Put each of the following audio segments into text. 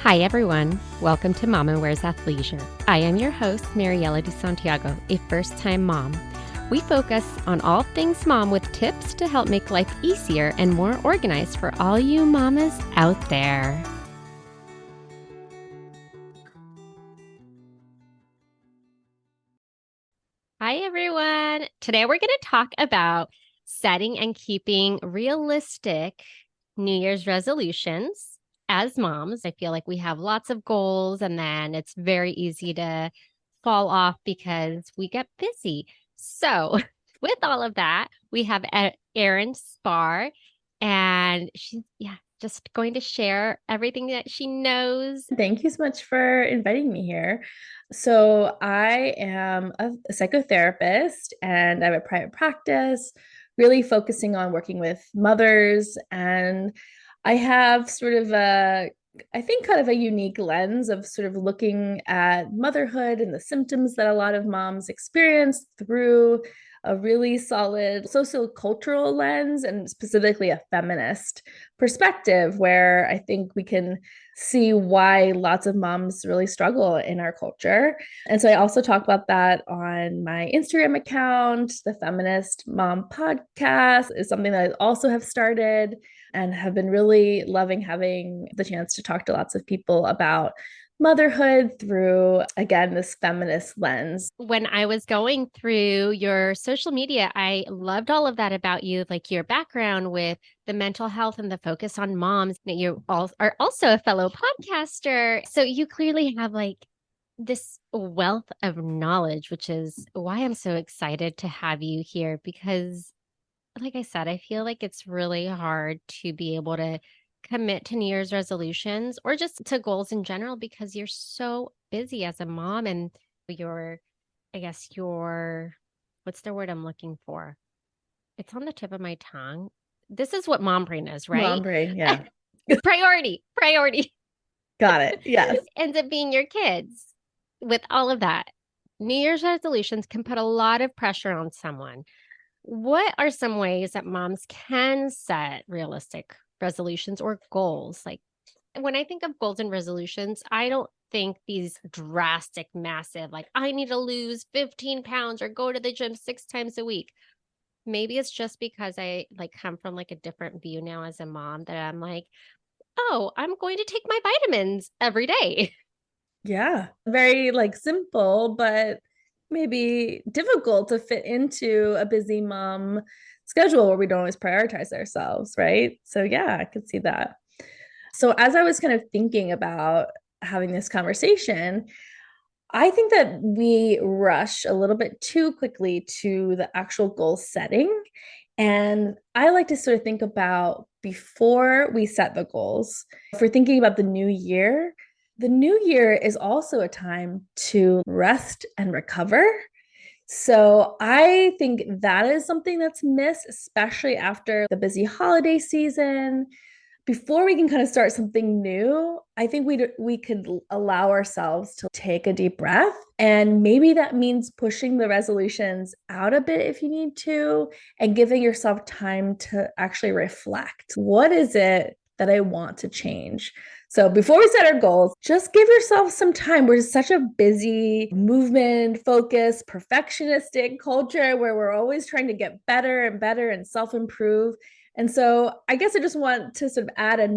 Hi, everyone. Welcome to Mama Wears Athleisure. I am your host, Mariela de Santiago, a first-time mom. We focus on all things mom with tips to help make life easier and more organized for all you mamas out there. Hi, everyone. Today we're going to talk about setting and keeping realistic New Year's resolutions. As moms, I feel like we have lots of goals and then it's very easy to fall off because we get busy. So, with all of that, we have Erin Spahr, and she's just going to share everything that she knows. Thank you so much for inviting me here. So, I am a psychotherapist and I have a private practice, really focusing on working with mothers. And I have sort of I think, kind of a unique lens of sort of looking at motherhood and the symptoms that a lot of moms experience through a really solid sociocultural lens and specifically a feminist perspective, where I think we can see why lots of moms really struggle in our culture. And so I also talk about that on my Instagram account. The Feminist Mom podcast is something that I also have started and have been really loving having the chance to talk to lots of people about motherhood through, again, this feminist lens. When I was going through your social media, I loved all of that about you, like your background with the mental health and the focus on moms. You all are also a fellow podcaster. So you clearly have like this wealth of knowledge, which is why I'm so excited to have you here because, like I said, I feel like it's really hard to be able to commit to New Year's resolutions or just to goals in general because you're so busy as a mom and your, I guess, your, what's the word I'm looking for? It's on the tip of my tongue. This is what mom brain is, Mom right? brain, yeah. Priority Got it. Yes. ends up being your kids. With all of that, New Year's resolutions can put a lot of pressure on someone. What are some ways that moms can set realistic resolutions or goals? Like when I think of goals and resolutions, I don't think these drastic, massive, like I need to lose 15 pounds or go to the gym 6 times a week. Maybe it's just because I like come from like a different view now as a mom that I'm like, oh, I'm going to take my vitamins every day. Yeah. Very like simple, but maybe difficult to fit into a busy mom schedule where we don't always prioritize ourselves, right? So yeah, I could see that. So as I was kind of thinking about having this conversation, I think that we rush a little bit too quickly to the actual goal setting. And I like to sort of think about before we set the goals. If we're thinking about the new year is also a time to rest and recover. So I think that is something that's missed, especially after the busy holiday season. Before we can kind of start something new, I think we could allow ourselves to take a deep breath. And maybe that means pushing the resolutions out a bit if you need to, and giving yourself time to actually reflect. What is it that I want to change? So before we set our goals, just give yourself some time. We're such a busy, movement focused, perfectionistic culture where we're always trying to get better and better and self improve. And so I guess I just want to sort of add a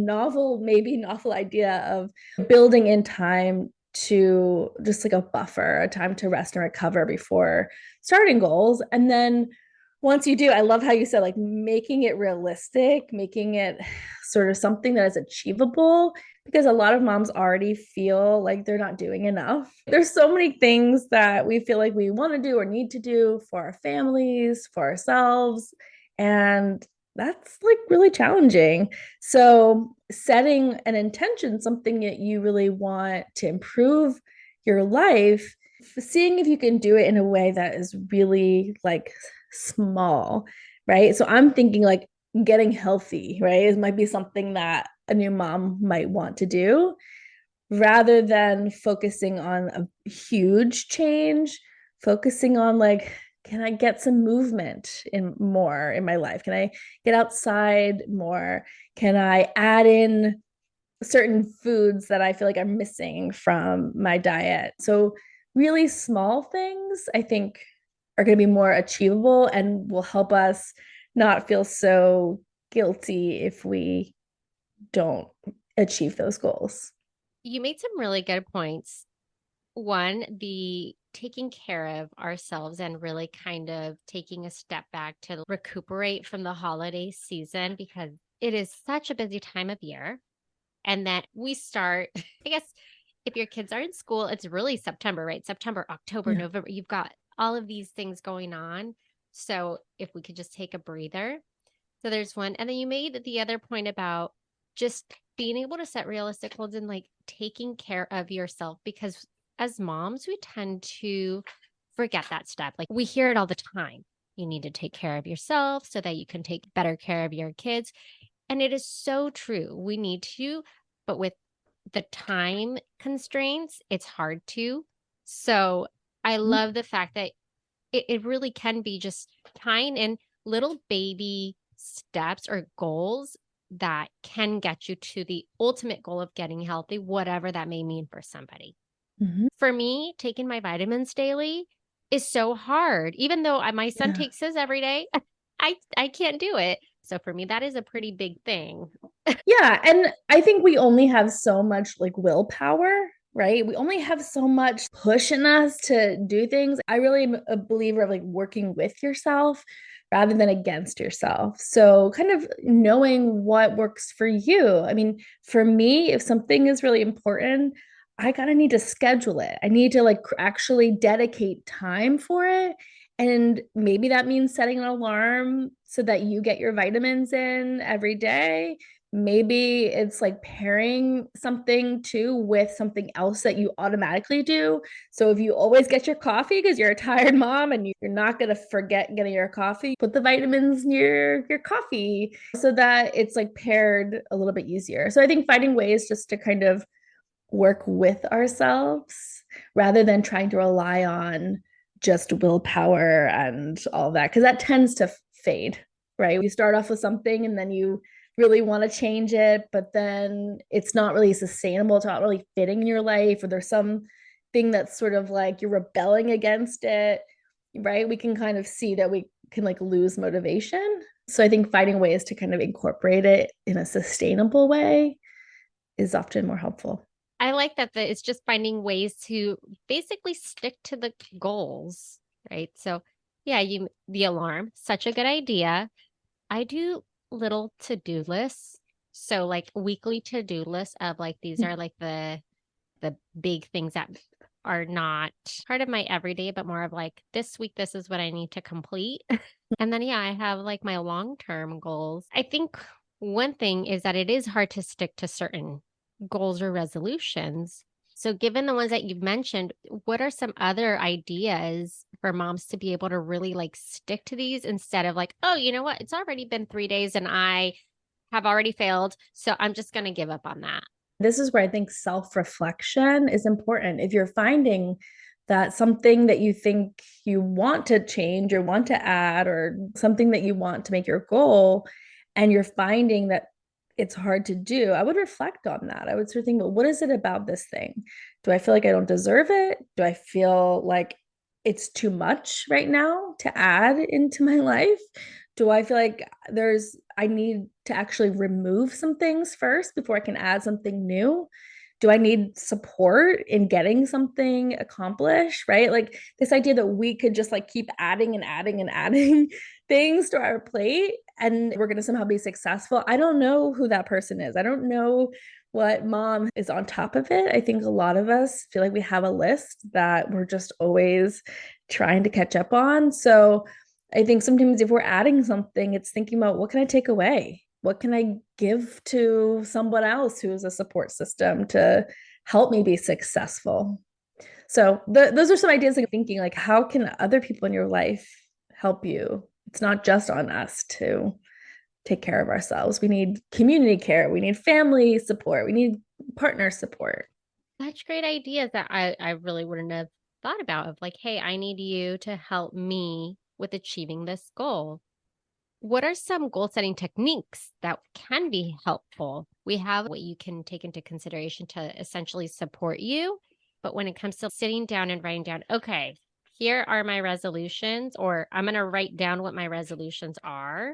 maybe novel idea of building in time to just like a buffer, a time to rest and recover before starting goals. And then once you do, I love how you said like making it realistic, making it sort of something that is achievable, because a lot of moms already feel like they're not doing enough. There's so many things that we feel like we want to do or need to do for our families, for ourselves. And that's like really challenging. So, setting an intention, something that you really want to improve your life, seeing if you can do it in a way that is really like small, right? So, I'm thinking like getting healthy, right? It might be something that a new mom might want to do rather than focusing on a huge change, focusing on like, can I get some movement in more in my life? Can I get outside more? Can I add in certain foods that I feel like I'm missing from my diet. So, really small things I think are going to be more achievable and will help us not feel so guilty if we don't achieve those goals. You made some really good points. One, the taking care of ourselves and really kind of taking a step back to recuperate from the holiday season because it is such a busy time of year. And that we start, I guess, if your kids are in school, it's really September, right? September, October, Yeah. November. You've got all of these things going on. So if we could just take a breather. So there's one. And then you made the other point about just being able to set realistic goals and like taking care of yourself because as moms, we tend to forget that step. Like we hear it all the time. You need to take care of yourself so that you can take better care of your kids. And it is so true. We need to, but with the time constraints, it's hard to. So I love the fact that it really can be just tying in little baby steps or goals that can get you to the ultimate goal of getting healthy, whatever that may mean for somebody. Mm-hmm. For me, taking my vitamins daily is so hard. Even though my son Yeah. takes his every day, I can't do it. So for me, that is a pretty big thing. Yeah. And I think we only have so much like willpower, right? We only have so much push in us to do things. I really am a believer of like working with yourself rather than against yourself. So, kind of knowing what works for you. I mean, for me, if something is really important, I gotta need to schedule it. I need to like actually dedicate time for it. And maybe that means setting an alarm so that you get your vitamins in every day. Maybe it's like pairing something too with something else that you automatically do. So if you always get your coffee because you're a tired mom and you're not going to forget getting your coffee, put the vitamins near your coffee so that it's like paired a little bit easier. So I think finding ways just to kind of work with ourselves rather than trying to rely on just willpower and all that, because that tends to fade, right? You start off with something and then you really want to change it, but then it's not really sustainable. It's not really fitting in your life, or there's some thing that's sort of like you're rebelling against it, right? We can kind of see that we can like lose motivation. So I think finding ways to kind of incorporate it in a sustainable way is often more helpful. I like that it's just finding ways to basically stick to the goals, right? So, yeah, you the alarm, such a good idea. I do little to-do lists. So like weekly to-do lists of like these are like the big things that are not part of my everyday, but more of like this week, this is what I need to complete. And then, yeah, I have like my long-term goals. I think one thing is that it is hard to stick to certain goals or resolutions. So, given the ones that you've mentioned, what are some other ideas for moms to be able to really like stick to these instead of like, oh, you know what? It's already been 3 days and I have already failed. So I'm just going to give up on that. This is where I think self reflection is important. If you're finding that something that you think you want to change or want to add, or something that you want to make your goal, and you're finding that it's hard to do, I would reflect on that. I would sort of think, well, what is it about this thing? Do I feel like I don't deserve it? Do I feel like it's too much right now to add into my life? Do I feel like I need to actually remove some things first before I can add something new? Do I need support in getting something accomplished? Right? Like this idea that we could just like keep adding and adding and adding things to our plate and we're going to somehow be successful. I don't know who that person is. I don't know what mom is on top of it. I think a lot of us feel like we have a list that we're just always trying to catch up on. So I think sometimes if we're adding something, it's thinking about what can I take away? What can I give to someone else who is a support system to help me be successful? So those are some ideas like thinking like how can other people in your life help you? It's not just on us to take care of ourselves. We need community care, we need family support, we need partner support. Such great ideas that I really wouldn't have thought about of like, hey, I need you to help me with achieving this goal. What are some goal setting techniques that can be helpful? We have what you can take into consideration to essentially support you. But when it comes to sitting down and writing down, okay, here are my resolutions, or I'm going to write down what my resolutions are.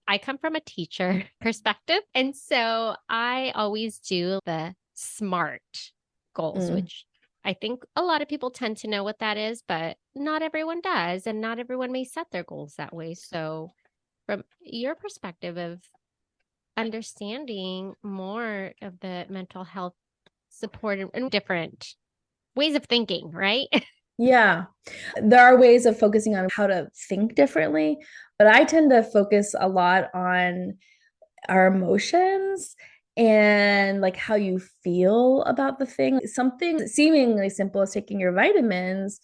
I come from a teacher perspective. And so I always do the SMART goals, Mm. which I think a lot of people tend to know what that is, but not everyone does. And not everyone may set their goals that way. So, from your perspective of understanding more of the mental health support and different ways of thinking, right? Yeah, there are ways of focusing on how to think differently, but I tend to focus a lot on our emotions and like how you feel about the thing. Something seemingly simple as taking your vitamins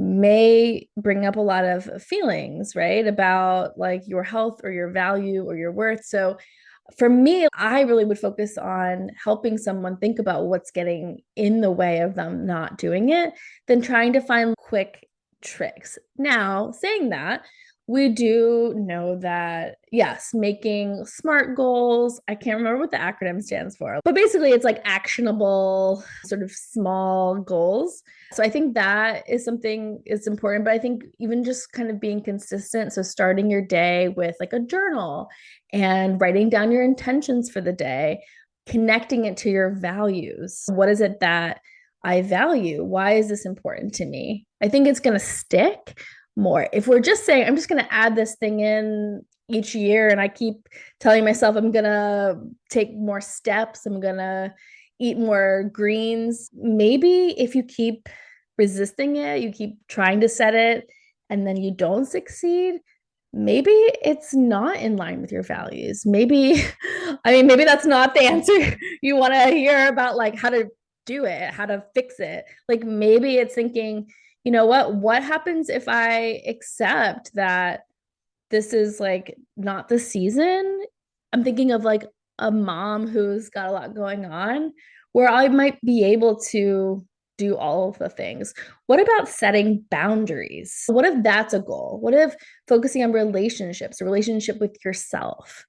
may bring up a lot of feelings, right? About like your health or your value or your worth. So for me, I really would focus on helping someone think about what's getting in the way of them not doing it than trying to find quick tricks. Now, saying that, we do know that, yes, making SMART goals, I can't remember what the acronym stands for, but basically it's like actionable, sort of small goals. So I think that is something it's important, but I think even just kind of being consistent. So starting your day with like a journal and writing down your intentions for the day, connecting it to your values. What is it that I value? Why is this important to me? I think it's going to stick more. If we're just saying, I'm just going to add this thing in each year and I keep telling myself I'm going to take more steps, I'm going to eat more greens, maybe if you keep resisting it, you keep trying to set it, and then you don't succeed, maybe it's not in line with your values. Maybe, I mean, maybe that's not the answer you want to hear about, like how to do it, how to fix it. Like maybe it's thinking, you know what happens if I accept that this is like not the season? I'm thinking of like a mom who's got a lot going on where I might be able to do all of the things. What about setting boundaries? What if that's a goal? What if focusing on relationships, a relationship with yourself?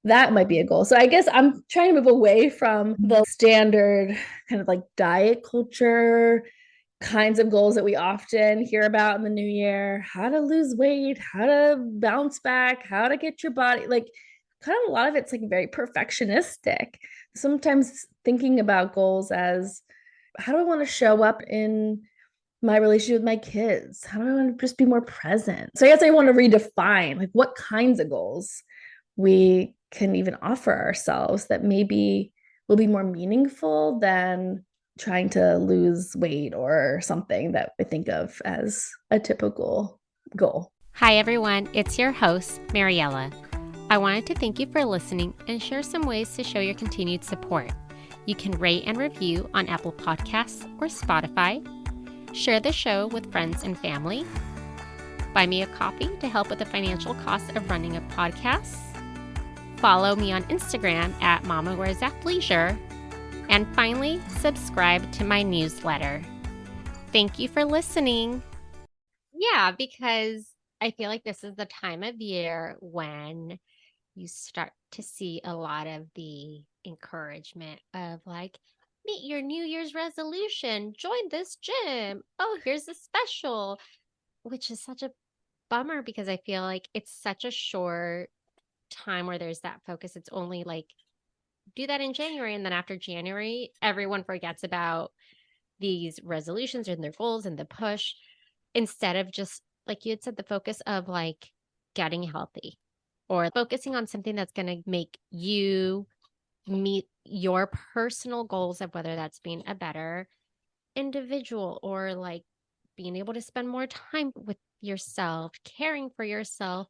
That might be a goal. So I guess I'm trying to move away from the standard kind of like diet culture kinds of goals that we often hear about in the new year, how to lose weight, how to bounce back, how to get your body like kind of a lot of it's like very perfectionistic. Sometimes thinking about goals as how do I want to show up in my relationship with my kids? How do I want to just be more present? So I guess I want to redefine like what kinds of goals we can even offer ourselves that maybe will be more meaningful than trying to lose weight or something that I think of as a typical goal. Hi, everyone. It's your host, Mariela. I wanted to thank you for listening and share some ways to show your continued support. You can rate and review on Apple Podcasts or Spotify. Share the show with friends and family. Buy me a coffee to help with the financial cost of running a podcast. Follow me on Instagram at Mama Wears Athleisure. And finally, subscribe to my newsletter. Thank you for listening. Yeah, because I feel like this is the time of year when you start to see a lot of the encouragement of like, meet your New Year's resolution, join this gym. Oh, here's a special, which is such a bummer because I feel like it's such a short time where there's that focus. It's only like do that in January. And then after January, everyone forgets about these resolutions and their goals and the push instead of just, like you had said, the focus of like getting healthy or focusing on something that's going to make you meet your personal goals of whether that's being a better individual or like being able to spend more time with yourself, caring for yourself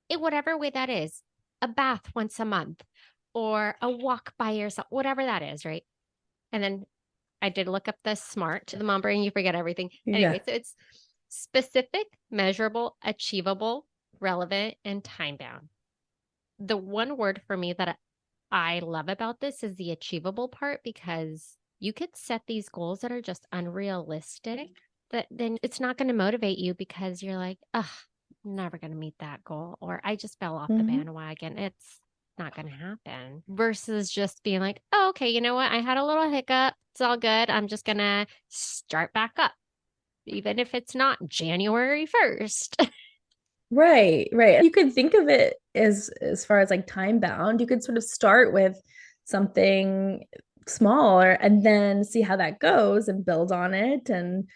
in whatever way that is, a bath once a month or a walk by yourself, whatever that is, right? And then I did look up the SMART, the mom brain, you forget everything. Yeah. Anyway, so it's specific, measurable, achievable, relevant, and time bound. The one word for me that I love about this is the achievable part because you could set these goals that are just unrealistic, that then it's not going to motivate you because you're like, ugh, never going to meet that goal, or I just fell off the Mhm. bandwagon. It's not going to happen. Versus just being like, oh, okay, you know what? I had a little hiccup. It's all good. I'm just going to start back up, even if it's not January 1st. Right, right. You could think of it as far as like time bound. You could sort of start with something smaller and then see how that goes and build on it and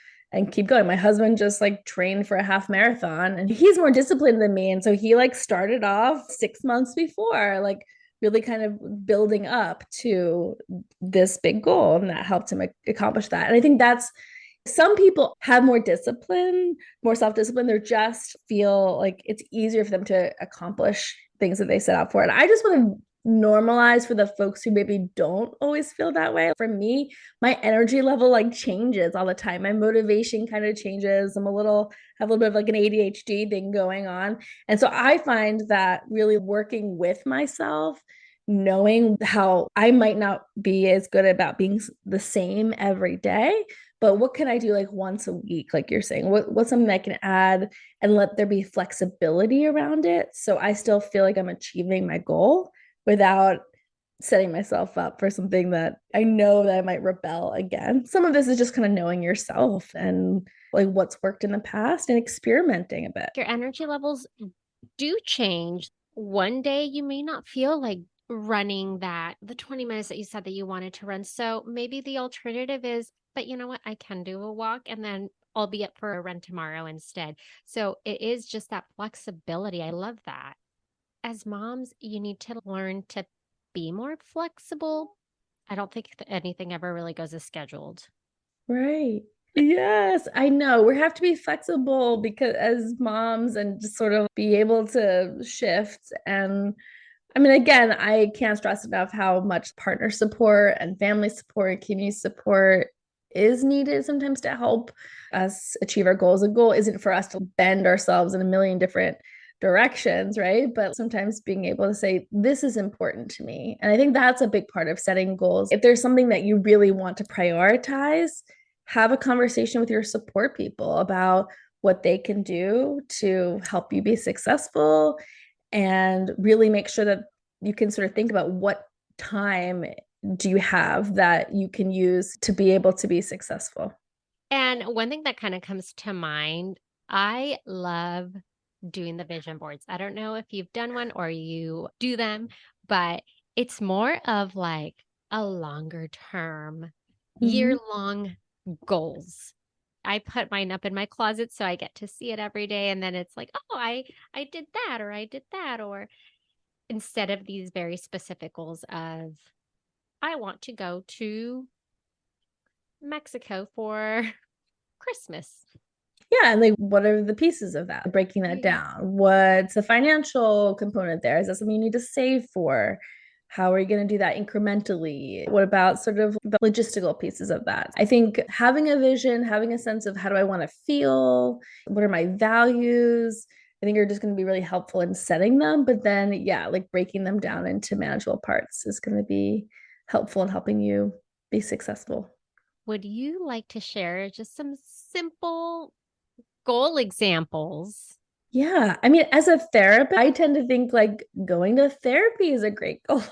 keep going. My husband just like trained for a half marathon and he's more disciplined than me. And so he like started off 6 months before, like really kind of building up to this big goal. And that helped him accomplish that. And I think that's some people have more discipline, more self-discipline. They just feel like it's easier for them to accomplish things that they set out for. And I just want to normalize for the folks who maybe don't always feel that way. For me, my energy level like changes all the time. My motivation kind of changes. Have a little bit of like an ADHD thing going on. And so I find that really working with myself, knowing how I might not be as good about being the same every day, but what can I do like once a week, like you're saying? What's something I can add and let there be flexibility around it so I still feel like I'm achieving my goal without setting myself up for something that I know that I might rebel again. Some of this is just kind of knowing yourself and like what's worked in the past and experimenting a bit. Your energy levels do change. One day you may not feel like running the 20 minutes that you said that you wanted to run. So maybe the alternative is, but you know what? I can do a walk and then I'll be up for a run tomorrow instead. So it is just that flexibility. I love that. As moms, you need to learn to be more flexible. I don't think that anything ever really goes as scheduled. Right. Yes, I know. We have to be flexible because as moms and just sort of be able to shift. And I mean, again, I can't stress enough how much partner support and family support and community support is needed sometimes to help us achieve our goals. A goal isn't for us to bend ourselves in a million different directions, right? But sometimes being able to say, this is important to me. And I think that's a big part of setting goals. If there's something that you really want to prioritize, have a conversation with your support people about what they can do to help you be successful and really make sure that you can sort of think about what time do you have that you can use to be able to be successful. And one thing that kind of comes to mind, I love doing the vision boards. I don't know if you've done one or you do them, but it's more of like a longer term, year Mm-hmm. long goals. I put mine up in my closet so I get to see it every day and then it's like, "Oh, I did that or I did that," or instead of these very specific goals of I want to go to Mexico for Christmas. Yeah, and like what are the pieces of that? Breaking that Yeah. down. What's the financial component there? Is that something you need to save for? How are you going to do that incrementally? What about sort of the logistical pieces of that? I think having a vision, having a sense of how do I want to feel? What are my values? I think are just going to be really helpful in setting them. But then, yeah, like breaking them down into manageable parts is going to be helpful in helping you be successful. Would you like to share just some simple goal examples? Yeah. I mean, as a therapist, I tend to think like going to therapy is a great goal.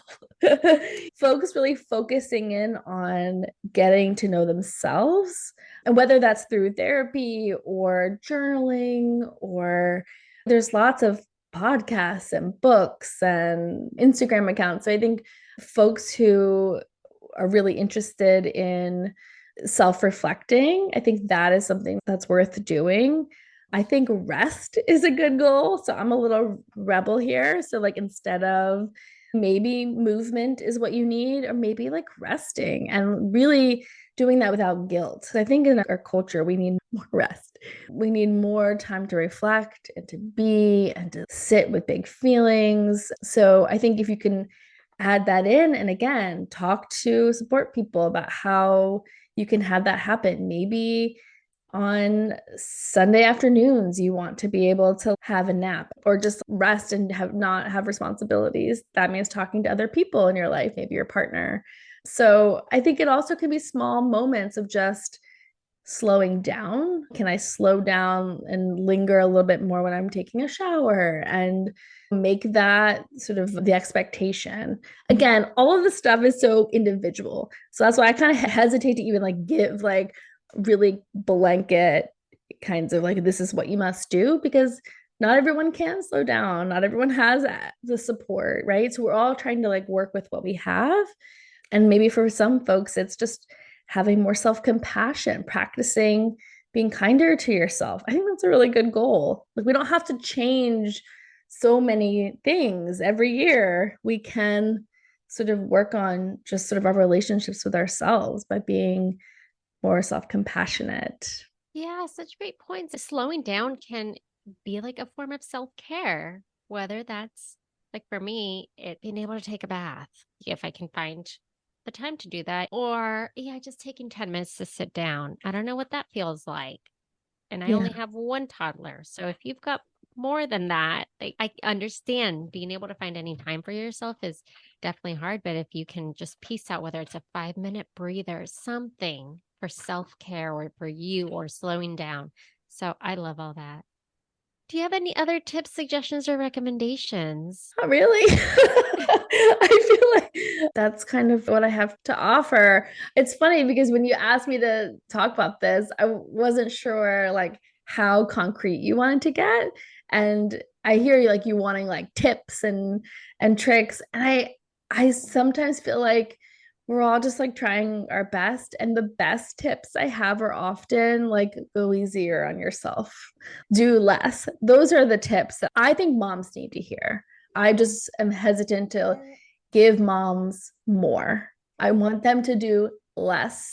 Folks really focusing in on getting to know themselves, and whether that's through therapy or journaling, or there's lots of podcasts and books and Instagram accounts. So I think folks who are really interested in self reflecting, I think that is something that's worth doing. I think rest is a good goal. So I'm a little rebel here. So, like, instead of maybe movement is what you need, or maybe like resting and really doing that without guilt. So I think in our culture, we need more rest. We need more time to reflect and to be and to sit with big feelings. So I think if you can add that in and again, talk to support people about how you can have that happen. Maybe on Sunday afternoons, you want to be able to have a nap or just rest and have not have responsibilities. That means talking to other people in your life, maybe your partner. So I think it also can be small moments of just slowing down? Can I slow down and linger a little bit more when I'm taking a shower and make that sort of the expectation? Again, all of this stuff is so individual. So that's why I kind of hesitate to even like give like really blanket kinds of like, this is what you must do, because not everyone can slow down. Not everyone has the support, right? So we're all trying to like work with what we have. And maybe for some folks, it's just having more self compassion, practicing being kinder to yourself. I think that's a really good goal. Like, we don't have to change so many things every year. We can sort of work on just sort of our relationships with ourselves by being more self compassionate. Yeah, such great points. Slowing down can be like a form of self-care, whether that's like for me, it being able to take a bath if I can find the time to do that, or yeah, just taking 10 minutes to sit down. I don't know what that feels like. And I only Yeah. have one toddler. So if you've got more than that, like, I understand being able to find any time for yourself is definitely hard. But if you can just piece out whether it's a 5 minute breather, something for self care or for you or slowing down. So I love all that. Do you have any other tips, suggestions, or recommendations? Not really. I feel like that's kind of what I have to offer. It's funny because when you asked me to talk about this, I wasn't sure like how concrete you wanted to get. And I hear you like you wanting like tips and tricks. And I sometimes feel like we're all just like trying our best. And the best tips I have are often like go easier on yourself, do less. Those are the tips that I think moms need to hear. I just am hesitant to give moms more. I want them to do less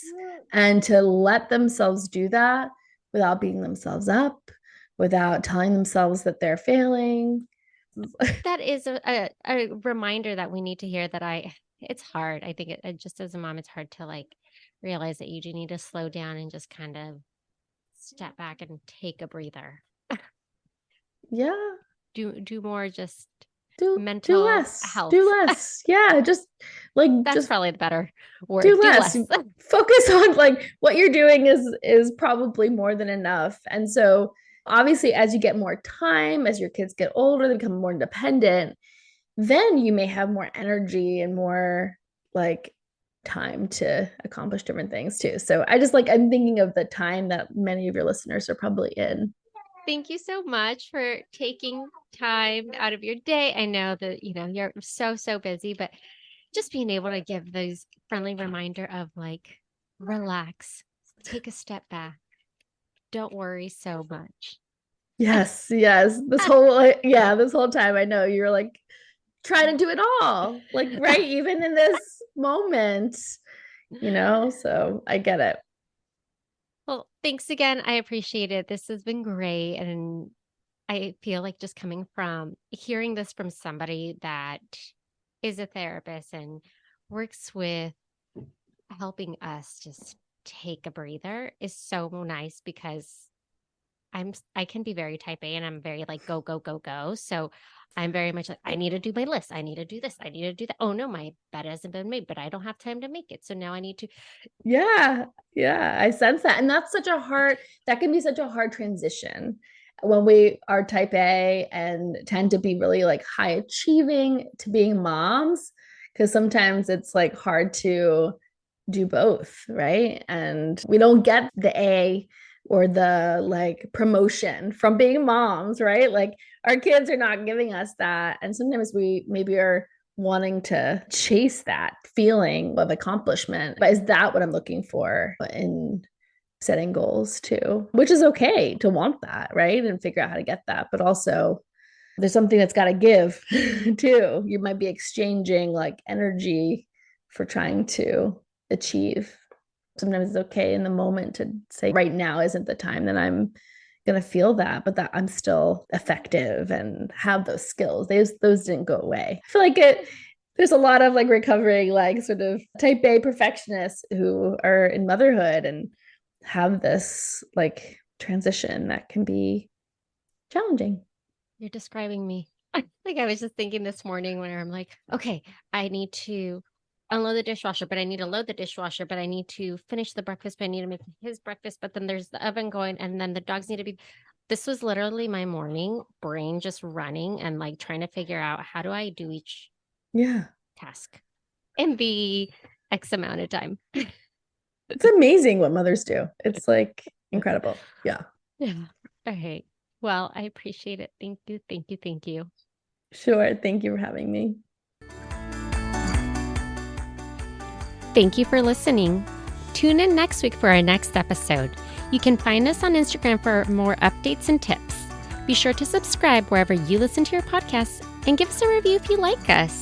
and to let themselves do that without beating themselves up, without telling themselves that they're failing. That is a reminder that we need to hear that it's hard. I think just as a mom, it's hard to like realize that you do need to slow down and just kind of step back and take a breather. Yeah, Do more just do mental less. Do health. less. Yeah, just like That's just probably the better do word. Do less. less. Focus on like what you're doing is probably more than enough. And so obviously as you get more time, as your kids get older, they become more independent, then you may have more energy and more like time to accomplish different things too. So I just like I'm thinking of the time that many of your listeners are probably in. Thank you so much for taking time out of your day. I know that, you're so, so busy, but just being able to give those friendly reminder of like, relax, take a step back, don't worry so much. Yes, yes. This whole like, yeah, this whole time I know you're like trying to do it all. Like right even in this moment, so I get it. Well, thanks again. I appreciate it. This has been great. And I feel like just coming from hearing this from somebody that is a therapist and works with helping us just take a breather is so nice because I can be very type A and I'm very like go, go, go, go. So I'm very much like, I need to do my list. I need to do this. I need to do that. Oh no, my bed hasn't been made, but I don't have time to make it. So now I need to. Yeah, yeah, I sense that. And that can be such a hard transition when we are type A and tend to be really like high achieving to being moms, because sometimes it's like hard to do both, right? And we don't get the A or the like promotion from being moms, right? Like our kids are not giving us that. And sometimes we maybe are wanting to chase that feeling of accomplishment. But is that what I'm looking for in setting goals too? Which is okay to want that, right? And figure out how to get that. But also, there's something that's got to give too. You might be exchanging like energy for trying to achieve. Sometimes it's okay in the moment to say, right now isn't the time that I'm going to feel that, but that I'm still effective and have those skills. Those didn't go away. I feel like there's a lot of like recovering, like sort of type A perfectionists who are in motherhood and have this like transition that can be challenging. You're describing me. Like I was just thinking this morning when I'm like, okay, I need to unload the dishwasher, but I need to load the dishwasher, but I need to finish the breakfast, but I need to make his breakfast, but then there's the oven going, and then the dogs need to be. This was literally my morning brain just running and like trying to figure out how do I do each task in the X amount of time. It's amazing what mothers do. It's like incredible. Yeah. Yeah. All right. Well, I appreciate it. Thank you. Thank you. Thank you. Sure. Thank you for having me. Thank you for listening. Tune in next week for our next episode. You can find us on Instagram for more updates and tips. Be sure to subscribe wherever you listen to your podcasts and give us a review if you like us.